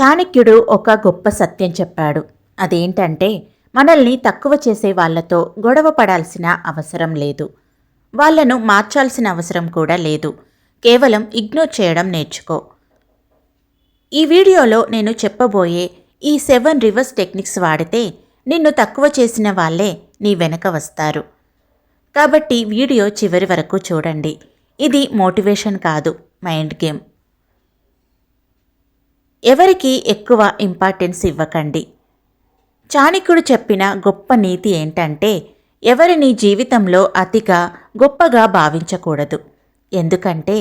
చాణక్యుడు ఒక గొప్ప సత్యం చెప్పాడు. అదేంటంటే, మనల్ని తక్కువ చేసే వాళ్లతో గొడవ పడాల్సిన అవసరం లేదు. వాళ్లను మార్చాల్సిన అవసరం కూడా లేదు. కేవలం ఇగ్నోర్ చేయడం నేర్చుకో. ఈ వీడియోలో నేను చెప్పబోయే ఈ 7 రివర్స్ టెక్నిక్స్ వాడితే నిన్ను తక్కువ చేసిన వాళ్లే నీ వెనక వస్తారు. కాబట్టి వీడియో చివరి వరకు చూడండి. ఇది మోటివేషన్ కాదు, మైండ్ గేమ్. ఎవరికి ఎక్కువ ఇంపార్టెన్స్ ఇవ్వకండి. చాణక్యుడు చెప్పిన గొప్ప నీతి ఏంటంటే, ఎవరిని జీవితంలో అతిగా గొప్పగా భావించకూడదు. ఎందుకంటే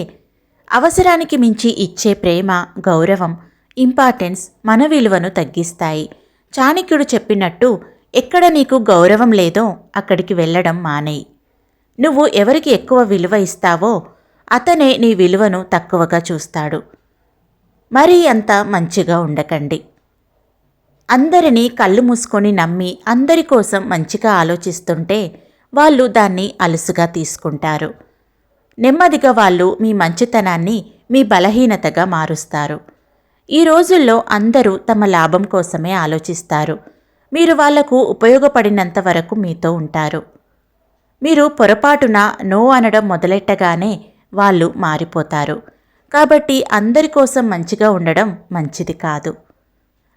అవసరానికి మించి ఇచ్చే ప్రేమ, గౌరవం, ఇంపార్టెన్స్ మన విలువను తగ్గిస్తాయి. చాణక్యుడు చెప్పినట్టు, ఎక్కడ నీకు గౌరవం లేదో అక్కడికి వెళ్ళడం మానేయి. నువ్వు ఎవరికి ఎక్కువ విలువ ఇస్తావో అతనే నీ విలువను తక్కువగా చూస్తాడు. మరీ అంత మంచిగా ఉండకండి. అందరినీ కళ్ళు మూసుకొని నమ్మి అందరి కోసం మంచిగా ఆలోచిస్తుంటే వాళ్ళు దాన్ని అలుసుగా తీసుకుంటారు. నెమ్మదిగా వాళ్ళు మీ మంచితనాన్ని మీ బలహీనతగా మారుస్తారు. ఈ రోజుల్లో అందరూ తమ లాభం కోసమే ఆలోచిస్తారు. మీరు వాళ్లకు ఉపయోగపడినంత వరకు మీతో ఉంటారు. మీరు పొరపాటున నో అనడం మొదలెట్టగానే వాళ్ళు మారిపోతారు. కాబట్టి అందరి కోసం మంచిగా ఉండడం మంచిది కాదు.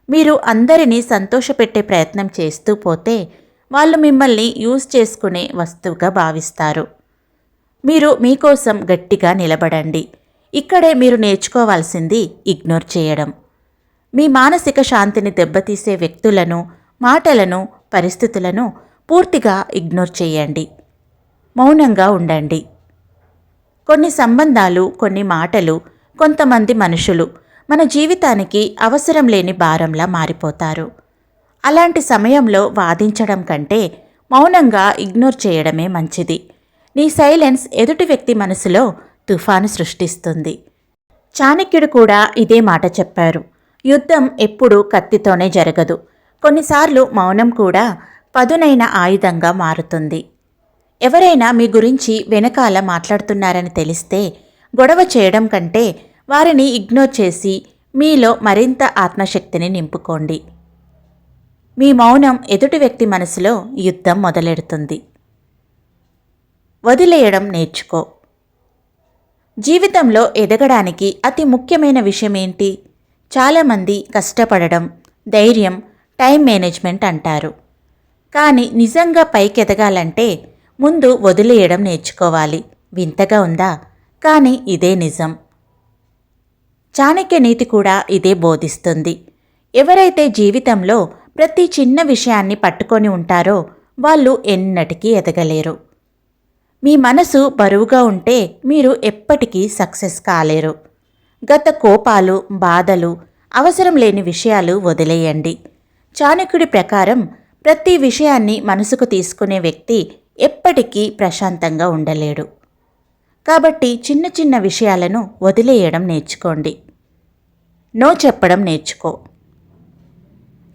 మీరు అందరినీ సంతోషపెట్టే ప్రయత్నం చేస్తూ పోతే వాళ్ళు మిమ్మల్ని యూజ్ చేసుకునే వస్తువుగా భావిస్తారు. మీరు మీకోసం గట్టిగా నిలబడండి. ఇక్కడే మీరు నేర్చుకోవాల్సింది ఇగ్నోర్ చేయడం. మీ మానసిక శాంతిని దెబ్బతీసే వ్యక్తులను, మాటలను, పరిస్థితులను పూర్తిగా ఇగ్నోర్ చేయండి. మౌనంగా ఉండండి. కొన్ని సంబంధాలు, కొన్ని మాటలు, కొంతమంది మనుషులు మన జీవితానికి అవసరం లేని భారంలా మారిపోతారు. అలాంటి సమయంలో వాదించడం కంటే మౌనంగా ఇగ్నోర్ చేయడమే మంచిది. నీ సైలెన్స్ ఎదుటి వ్యక్తి మనసులో తుఫాను సృష్టిస్తుంది. చాణక్యుడు కూడా ఇదే మాట చెప్పారు. యుద్ధం ఎప్పుడూ కత్తితోనే జరగదు. కొన్నిసార్లు మౌనం కూడా పదునైన ఆయుధంగా మారుతుంది. ఎవరైనా మీ గురించి వెనకాల మాట్లాడుతున్నారని తెలిస్తే గొడవ చేయడం కంటే వారిని ఇగ్నోర్ చేసి మీలో మరింత ఆత్మశక్తిని నింపుకోండి. మీ మౌనం ఎదుటి వ్యక్తి మనసులో యుద్ధం మొదలెడుతుంది. వదిలేయడం నేర్చుకో. జీవితంలో ఎదగడానికి అతి ముఖ్యమైన విషయం ఏంటి? చాలామంది కష్టపడడం, ధైర్యం, టైం మేనేజ్మెంట్ అంటారు. కానీ నిజంగా పైకెదగాలంటే ముందు వదిలేయడం నేర్చుకోవాలి. వింతగా ఉందా? కానీ ఇదే నిజం. చాణక్య నీతి కూడా ఇదే బోధిస్తుంది. ఎవరైతే జీవితంలో ప్రతి చిన్న విషయాన్ని పట్టుకొని ఉంటారో వాళ్ళు ఎన్నటికీ ఎదగలేరు. మీ మనసు బరువుగా ఉంటే మీరు ఎప్పటికీ సక్సెస్ కాలేరు. గత కోపాలు, బాధలు, అవసరం లేని విషయాలు వదిలేయండి. చాణక్యుడి ప్రకారం ప్రతి విషయాన్ని మనసుకు తీసుకునే వ్యక్తి ఎప్పటికీ ప్రశాంతంగా ఉండలేడు. కాబట్టి చిన్న చిన్న విషయాలను వదిలేయడం నేర్చుకోండి. నో చెప్పడం నేర్చుకో.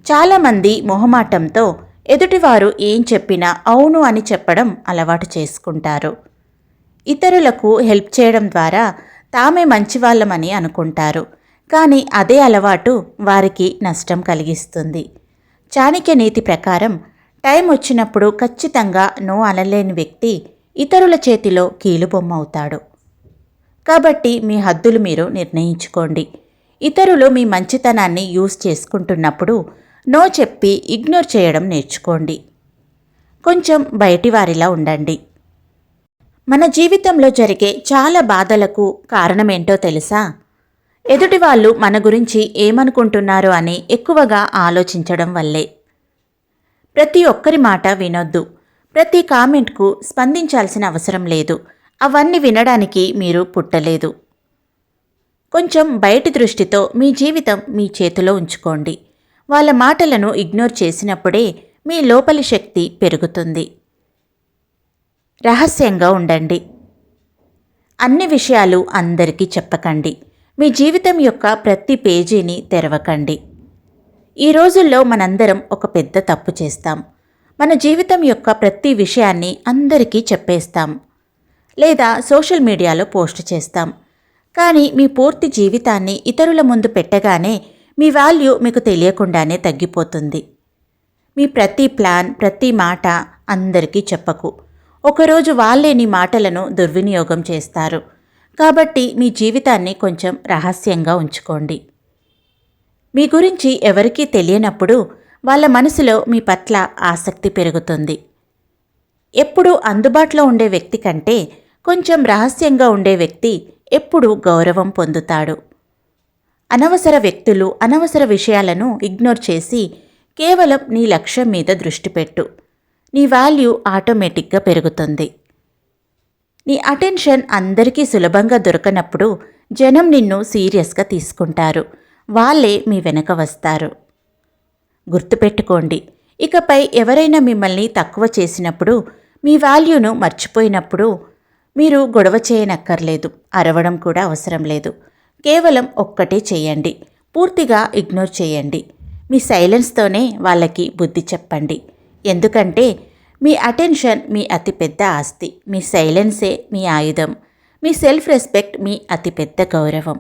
చాలామంది మొహమాటంతో ఎదుటివారు ఏం చెప్పినా అవును అని చెప్పడం అలవాటు చేసుకుంటారు. ఇతరులకు హెల్ప్ చేయడం ద్వారా తామే మంచివాళ్ళమని అనుకుంటారు. కానీ అదే అలవాటు వారికి నష్టం కలిగిస్తుంది. చాణక్య నీతి ప్రకారం టైం వచ్చినప్పుడు ఖచ్చితంగా నో అనలేని వ్యక్తి ఇతరుల చేతిలో కీలుబొమ్మ అవుతాడు. కాబట్టి మీ హద్దులు మీరు నిర్ణయించుకోండి. ఇతరులు మీ మంచితనాన్ని యూజ్ చేసుకుంటున్నప్పుడు నో చెప్పి ఇగ్నోర్ చేయడం నేర్చుకోండి. కొంచెం బయటివారిలా ఉండండి. మన జీవితంలో జరిగే చాలా బాధలకు కారణమేంటో తెలుసా? ఎదుటివాళ్ళు మన గురించి ఏమనుకుంటున్నారో అని ఎక్కువగా ఆలోచించడం వల్లే. ప్రతి ఒక్కరి మాట వినొద్దు. ప్రతి కామెంట్కు స్పందించాల్సిన అవసరం లేదు. అవన్నీ వినడానికి మీరు పుట్టలేదు. కొంచెం బయటి దృష్టితో మీ జీవితం మీ చేతిలో ఉంచుకోండి. వాళ్ళ మాటలను ఇగ్నోర్ చేసినప్పుడే మీ లోపలి శక్తి పెరుగుతుంది. రహస్యంగా ఉండండి. అన్ని విషయాలు అందరికీ చెప్పకండి. మీ జీవితం యొక్క ప్రతి పేజీని తెరవకండి. ఈ రోజుల్లో మనందరం ఒక పెద్ద తప్పు చేస్తాం. మన జీవితం యొక్క ప్రతి విషయాన్ని అందరికీ చెప్పేస్తాం, లేదా సోషల్ మీడియాలో పోస్ట్ చేస్తాం. కానీ మీ పూర్తి జీవితాన్ని ఇతరుల ముందు పెట్టగానే మీ వాల్యూ మీకు తెలియకుండానే తగ్గిపోతుంది. మీ ప్రతి ప్లాన్, ప్రతి మాట అందరికీ చెప్పకు. ఒకరోజు వాళ్ళే నీ మాటలను దుర్వినియోగం చేస్తారు. కాబట్టి మీ జీవితాన్ని కొంచెం రహస్యంగా ఉంచుకోండి. మీ గురించి ఎవరికీ తెలియనప్పుడు వాళ్ళ మనసులో మీ పట్ల ఆసక్తి పెరుగుతుంది. ఎప్పుడూ అందుబాటులో ఉండే వ్యక్తి కంటే కొంచెం రహస్యంగా ఉండే వ్యక్తి ఎప్పుడూ గౌరవం పొందుతాడు. అనవసర వ్యక్తులు, అనవసర విషయాలను ఇగ్నోర్ చేసి కేవలం నీ లక్ష్యం మీద దృష్టి పెట్టు. నీ వాల్యూ ఆటోమేటిక్గా పెరుగుతుంది. నీ అటెన్షన్ అందరికీ సులభంగా దొరకనప్పుడు జనం నిన్ను సీరియస్గా తీసుకుంటారు. వాళ్ళే మీ వెనక వస్తారు. గుర్తుపెట్టుకోండి, ఇకపై ఎవరైనా మిమ్మల్ని తక్కువ చేసినప్పుడు, మీ వాల్యూను మర్చిపోయినప్పుడు మీరు గొడవ చేయనక్కర్లేదు, అరవడం కూడా అవసరం లేదు. కేవలం ఒక్కటే చేయండి, పూర్తిగా ఇగ్నోర్ చేయండి. మీ సైలెన్స్తోనే వాళ్ళకి బుద్ధి చెప్పండి. ఎందుకంటే మీ అటెన్షన్ మీ అతిపెద్ద ఆస్తి. మీ సైలెన్సే మీ ఆయుధం. మీ సెల్ఫ్ రెస్పెక్ట్ మీ అతిపెద్ద గౌరవం.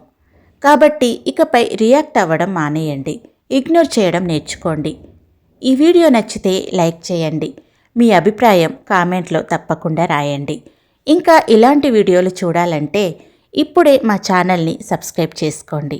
కాబట్టి ఇకపై రియాక్ట్ అవ్వడం మానేయండి, ఇగ్నోర్ చేయడం నేర్చుకోండి. ఈ వీడియో నచ్చితే లైక్ చేయండి. మీ అభిప్రాయం కామెంట్లో తప్పకుండా రాయండి. ఇంకా ఇలాంటి వీడియోలు చూడాలంటే ఇప్పుడే మా ఛానల్ని సబ్స్క్రైబ్ చేసుకోండి.